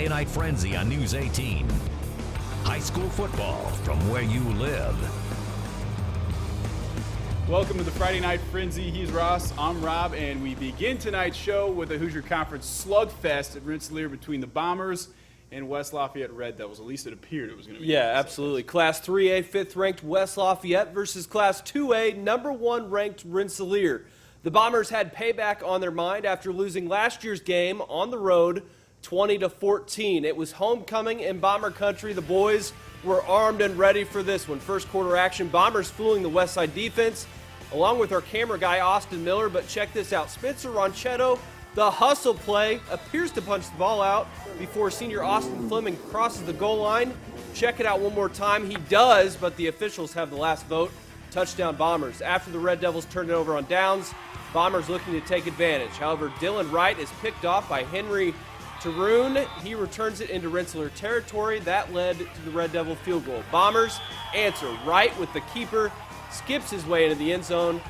Friday Night Frenzy on News 18. High school football from where you live. Welcome to the Friday Night Frenzy. He's Ross, I'm Rob, and we begin tonight's show with a Hoosier Conference slugfest at Rensselaer between the Bombers and West Lafayette Red Devils. At least it appeared it was going to be. Yeah, absolutely. Class 3A, 5th-ranked West Lafayette versus Class 2A, number 1 ranked Rensselaer. The Bombers had payback on their mind after losing last year's game on the road 20-14. It was homecoming in Bomber country. The boys were armed and ready for this one. First quarter action, Bombers fooling the West Side defense, along with our camera guy, Austin Miller. But check this out. Spencer Ronchetto, the hustle play, appears to punch the ball out before senior Austin Fleming crosses the goal line. Check it out one more time. He does, but the officials have the last vote. Touchdown Bombers. After the Red Devils turned it over on downs, Bombers looking to take advantage. However, Dylan Wright is picked off by Henry Taroon. He returns it into Rensselaer territory. That led to the Red Devil field goal. Bombers answer. Wright with the keeper skips his way into the end zone.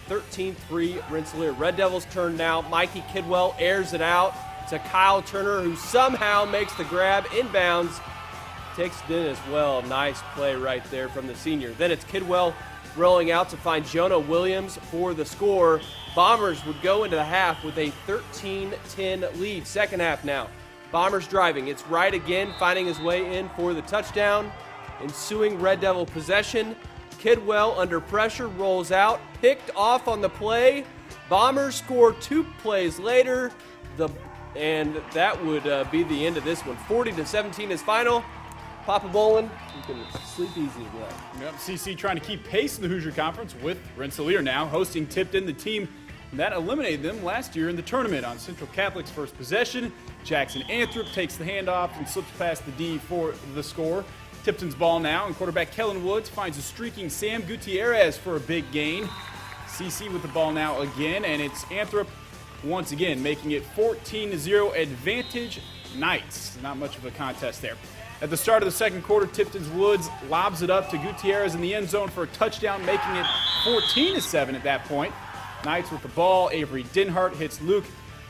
13-3 Rensselaer. Red Devils turn now. Mikey Kidwell airs it out to Kyle Turner, who somehow makes the grab inbounds. Takes it in as well. Nice play right there from the senior. Then it's Kidwell rolling out to find Jonah Williams for the score. Bombers would go into the half with a 13-10 lead. Second half now. Bombers driving. It's Wright again, finding his way in for the touchdown. Ensuing Red Devil possession. Kidwell under pressure rolls out, picked off on the play. Bombers score 2 plays later, and that would be the end of this one. 40-17 is final. Papa Bolin, you can sleep easy tonight. Yep, CC trying to keep pace in the Hoosier Conference with Rensselaer now hosting Tipton, the team that eliminated them last year in the tournament. On Central Catholic's first possession, Jackson Anthrop takes the handoff and slips past the D for the score. Tipton's ball now, and quarterback Kellen Woods finds a streaking Sam Gutierrez for a big gain. CC with the ball now again, and it's Anthrop once again making it 14-0 advantage Knights. Not much of a contest there. At the start of the second quarter, Tipton's Woods lobs it up to Gutierrez in the end zone for a touchdown, making it 14-7 at that point. Knights with the ball. Avery Denhart hits Luke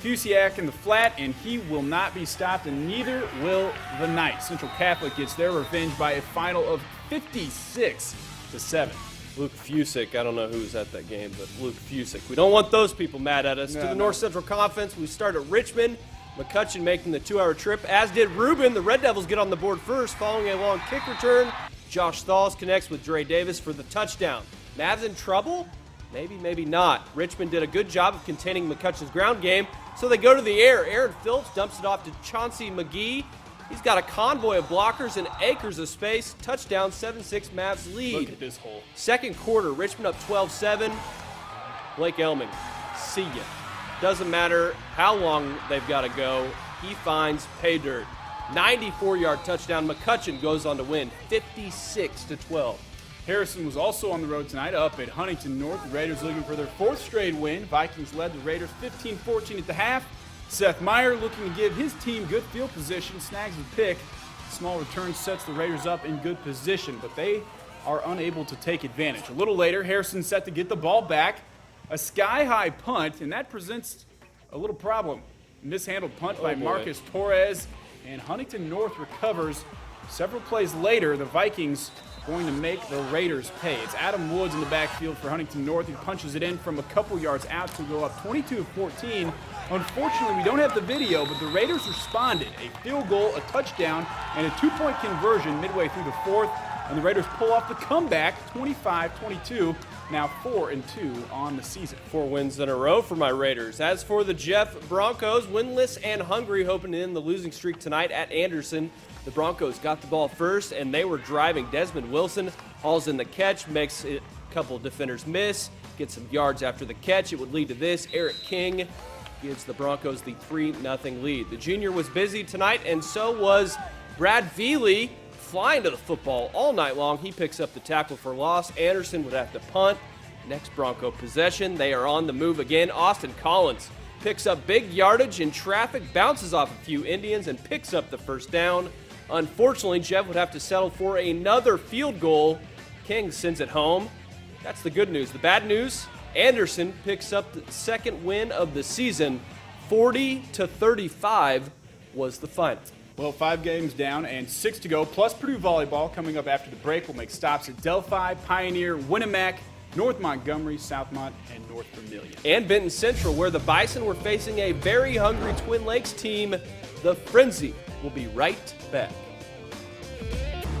Fusiak in the flat, and he will not be stopped, and neither will the Knights. Central Catholic gets their revenge by a final of 56-7. Luke Fusick, I don't know who was at that game, but Luke Fusick. We don't want those people mad at us. To the North Central Conference, we start at Richmond. Mccutcheon making the 2-hour trip, as did Reuben. The Red Devils get on the board first, following a long kick return. Josh Thals connects with Dre Davis for the touchdown. Mavs in trouble? Maybe, maybe not. Richmond did a good job of containing McCutcheon's ground game, so they go to the air. Aaron Phillips dumps it off to Chauncey McGee. He's got a convoy of blockers and acres of space. Touchdown, 7-6 Mavs lead. Look at this hole. Second quarter, Richmond up 12-7. Blake Elming, see ya. Doesn't matter how long they've got to go. He finds pay dirt. 94-yard touchdown. McCutcheon goes on to win 56-12. Harrison was also on the road tonight up at Huntington North. The Raiders looking for their 4th straight win. Vikings led the Raiders 15-14 at the half. Seth Meyer looking to give his team good field position, snags a pick. Small return sets the Raiders up in good position, but they are unable to take advantage. A little later, Harrison set to get the ball back. A sky-high punt, and that presents a little problem. Mishandled punt by Marcus Torres, and Huntington North recovers. Several plays later, the Vikings going to make the Raiders pay. It's Adam Woods in the backfield for Huntington North. He punches it in from a couple yards out to go up 22-14. Unfortunately, we don't have the video, but the Raiders responded. A field goal, a touchdown, and a 2-point conversion midway through the fourth. And the Raiders pull off the comeback, 25-22, now 4-2 on the season. 4 wins in a row for my Raiders. As for the Jeff Broncos, winless and hungry, hoping to end the losing streak tonight at Anderson. The Broncos got the ball first, and they were driving. Desmond Wilson hauls in the catch, makes a couple of defenders miss, gets some yards after the catch. It would lead to this. Eric King gives the Broncos the 3-0 lead. The junior was busy tonight, and so was Brad Veely, flying to the football all night long. He picks up the tackle for loss. Anderson would have to punt. Next Bronco possession. They are on the move again. Austin Collins picks up big yardage in traffic, bounces off a few Indians, and picks up the first down. Unfortunately, Jeff would have to settle for another field goal. King sends it home. That's the good news. The bad news, Anderson picks up the second win of the season. 40-35 was the final. Well, 5 games down and 6 to go, plus Purdue volleyball coming up after the break. We'll make stops at Delphi, Pioneer, Winamac, North Montgomery, Southmont, and North Vermillion. And Benton Central, where the Bison were facing a very hungry Twin Lakes team. The Frenzy will be right back.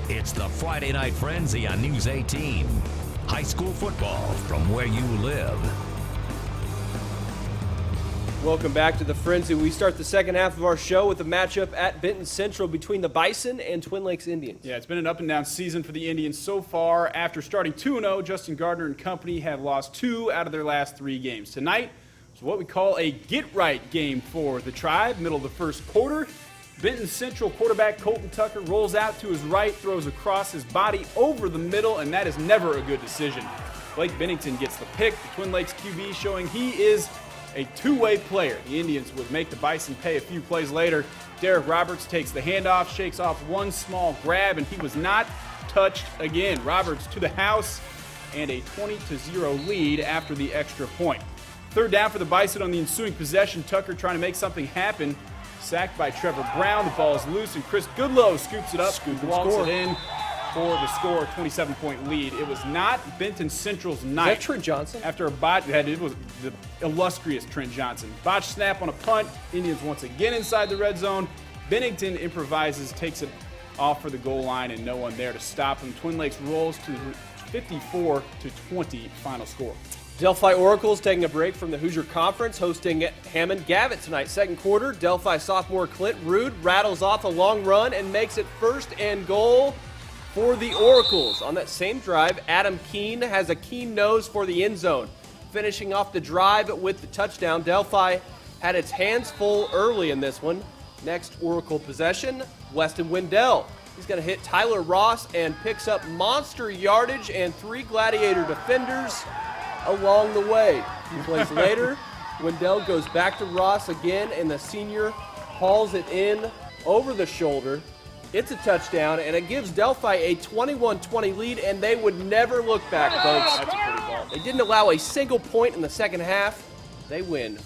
It's the Friday Night Frenzy on News 18. High school football from where you live. Welcome back to the Frenzy. We start the second half of our show with a matchup at Benton Central between the Bison and Twin Lakes Indians. Yeah, it's been an up-and-down season for the Indians so far. After starting 2-0, Justin Gardner and company have lost 2 out of their last 3 games. Tonight is what we call a get-right game for the Tribe. Middle of the first quarter, Benton Central quarterback Colton Tucker rolls out to his right, throws across his body over the middle, and that is never a good decision. Blake Bennington gets the pick. The Twin Lakes QB showing he is a two-way player. The Indians would make the Bison pay a few plays later. Derek Roberts takes the handoff, shakes off one small grab, and he was not touched again. Roberts to the house, and a 20-0 lead after the extra point. Third down for the Bison on the ensuing possession. Tucker trying to make something happen. Sacked by Trevor Brown. The ball is loose, and Chris Goodlow scoops it up, walks it in for the score, 27-point lead. It was not Benton Central's night. Is that Trent Johnson? After a botch, it was the illustrious Trent Johnson. Botch snap on a punt. Indians once again inside the red zone. Bennington improvises, takes it off for the goal line, and no one there to stop him. Twin Lakes rolls to 54-20 final score. Delphi Oracles taking a break from the Hoosier Conference, hosting Hammond Gavit tonight. Second quarter, Delphi sophomore Clint Rude rattles off a long run and makes it 1st and goal for the Oracles. On that same drive, Adam Keene has a keen nose for the end zone. Finishing off the drive with the touchdown, Delphi had its hands full early in this one. Next Oracle possession, Weston Wendell. He's going to hit Tyler Ross and picks up monster yardage and 3 Gladiator defenders along the way. A few plays later, Wendell goes back to Ross again, and the senior hauls it in over the shoulder. It's a touchdown, and it gives Delphi a 21-20 lead, and they would never look back, folks. That's a pretty ball. They didn't allow a single point in the second half. They win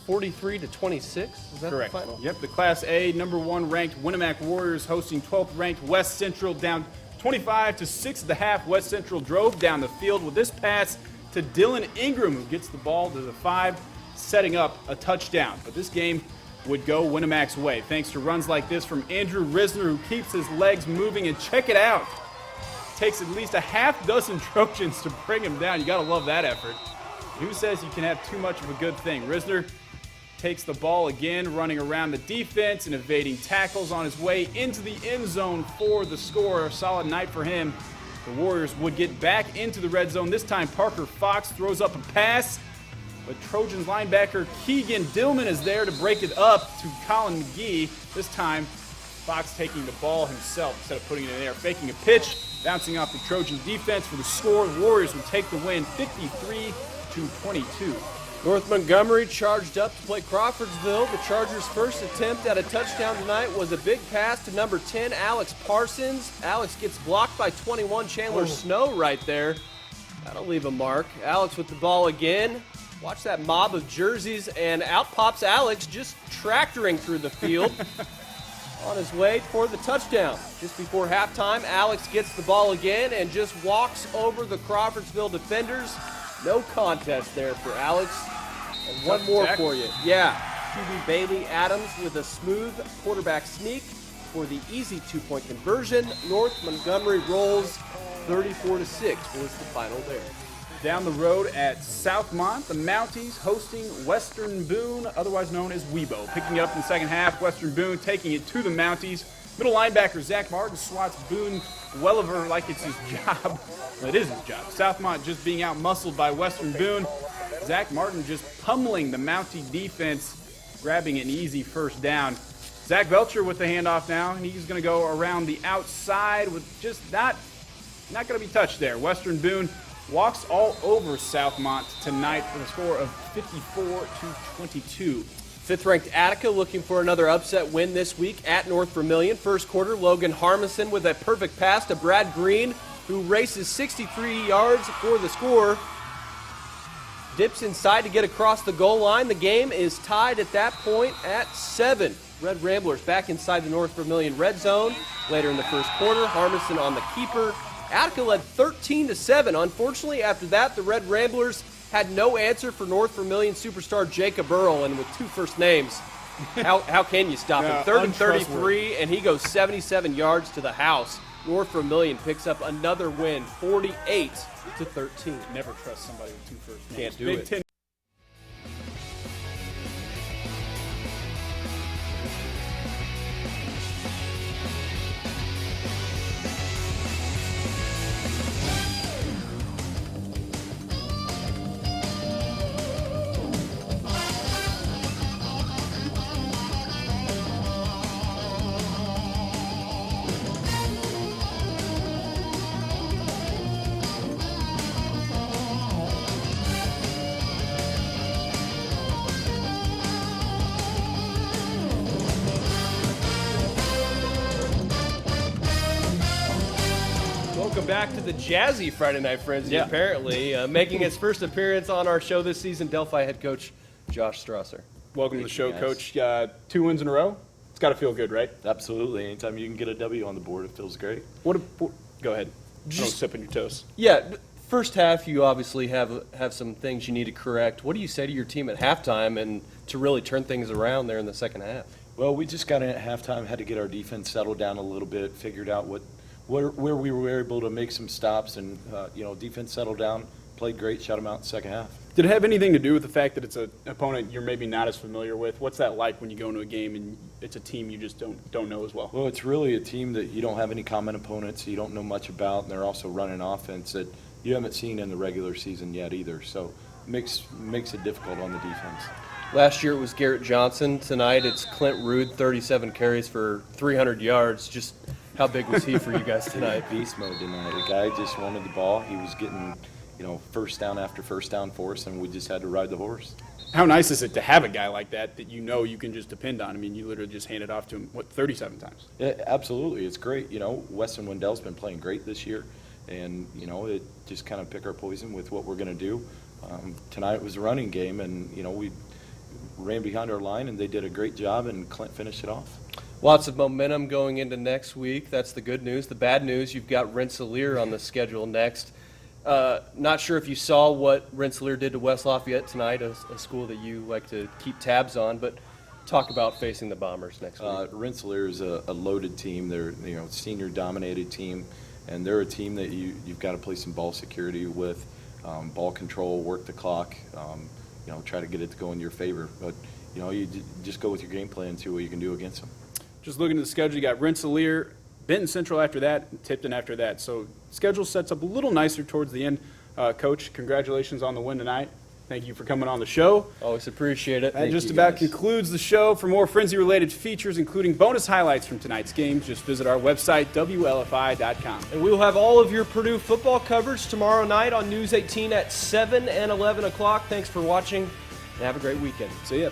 43-26. Is that Correct. the final? Yep, the Class A #1 ranked Winamac Warriors hosting 12th ranked West Central, down 25-6 at the half. West Central drove down the field with this pass to Dylan Ingram, who gets the ball to the 5, setting up a touchdown. But this game would go Winamac's way, thanks to runs like this from Andrew Risner, who keeps his legs moving. And check it out. Takes at least a half dozen Trojans to bring him down. You got to love that effort. Who says you can have too much of a good thing? Risner takes the ball again, running around the defense and evading tackles on his way into the end zone for the score. A solid night for him. The Warriors would get back into the red zone. This time Parker Fox throws up a pass, but Trojans linebacker Keegan Dillman is there to break it up to Colin McGee. This time Fox taking the ball himself instead of putting it in the air, faking a pitch, bouncing off the Trojan defense for the score. The Warriors would take the win 53-22. North Montgomery charged up to play Crawfordsville. The Chargers' first attempt at a touchdown tonight was a big pass to number 10, Alex Parsons. Alex gets blocked by 21, Chandler Snow right there. That'll leave a mark. Alex with the ball again. Watch that mob of jerseys, and out pops Alex, just tractoring through the field on his way for the touchdown. Just before halftime, Alex gets the ball again and just walks over the Crawfordsville defenders. No contest there for Alex. And one more for you. Yeah, QB Bailey Adams with a smooth quarterback sneak for the easy 2-point conversion. North Montgomery rolls 34-6 was the final there. Down the road at Southmont, the Mounties hosting Western Boone, otherwise known as Webo. Picking it up in the second half, Western Boone taking it to the Mounties. Middle linebacker Zach Martin swats Boone well over like it's his job. Well, it is his job. Southmont just being out-muscled by Western Boone. Zach Martin just pummeling the Mountie defense, grabbing an easy first down. Zach Belcher with the handoff now. He's going to go around the outside with just not going to be touched there. Western Boone walks all over Southmont tonight for the score of 54-22. Fifth-ranked Attica looking for another upset win this week at North Vermillion. First quarter, Logan Harmison with a perfect pass to Brad Green, who races 63 yards for the score. Dips inside to get across the goal line. The game is tied at that point at 7. Red Ramblers back inside the North Vermillion red zone. Later in the first quarter, Harmison on the keeper. Attica led 13-7. Unfortunately, after that, the Red Ramblers had no answer for North Vermillion superstar Jacob Earl, and with two first names, how can you stop him? 3rd and 33, and he goes 77 yards to the house. North Vermillion picks up another win, 48-13. Never trust somebody with two first names. Can't do Big it. Ten. Welcome back to the jazzy Friday Night Frenzy, apparently. Making his first appearance on our show this season, Delphi head coach Josh Strasser. Welcome to the show, Coach. 2 wins in a row. It's got to feel good, right? Absolutely. Anytime you can get a W on the board, it feels great. Go ahead. Don't sip on your toast. Yeah, first half you obviously have some things you need to correct. What do you say to your team at halftime and to really turn things around there in the second half? Well, we just got in at halftime, had to get our defense settled down a little bit, figured out where we were able to make some stops, and defense settled down, played great, shut them out in the second half. Did it have anything to do with the fact that it's an opponent you're maybe not as familiar with? What's that like when you go into a game and it's a team you just don't know as well? Well, it's really a team that you don't have any common opponents, you don't know much about, and they're also running offense that you haven't seen in the regular season yet either. So makes it difficult on the defense. Last year it was Garrett Johnson. Tonight it's Clint Rude, 37 carries for 300 yards. Just how big was he for you guys tonight? Beast mode tonight. The guy just wanted the ball. He was getting, first down after first down for us, and we just had to ride the horse. How nice is it to have a guy like that you can just depend on? I mean, you literally just hand it off to him, 37 times? Yeah, absolutely. It's great. Weston Wendell's been playing great this year, and, it just kind of pick our poison with what we're going to do. Tonight was a running game, and, we ran behind our line, and they did a great job, and Clint finished it off. Lots of momentum going into next week. That's the good news. The bad news, you've got Rensselaer on the schedule next. Not sure if you saw what Rensselaer did to West Lafayette tonight, a school that you like to keep tabs on, but talk about facing the Bombers next week. Rensselaer is a loaded team. They're senior-dominated team, and they're a team that you've got to play some ball security with, ball control, work the clock, try to get it to go in your favor. But, you just go with your game plan and see what you can do against them. Just looking at the schedule, you got Rensselaer, Benton Central after that, and Tipton after that. So schedule sets up a little nicer towards the end. Coach, congratulations on the win tonight. Thank you for coming on the show. Always appreciate it. That just about concludes the show. For more Frenzy-related features, including bonus highlights from tonight's games, just visit our website, WLFI.com. And we will have all of your Purdue football coverage tomorrow night on News 18 at 7 and 11 o'clock. Thanks for watching, and have a great weekend. See ya.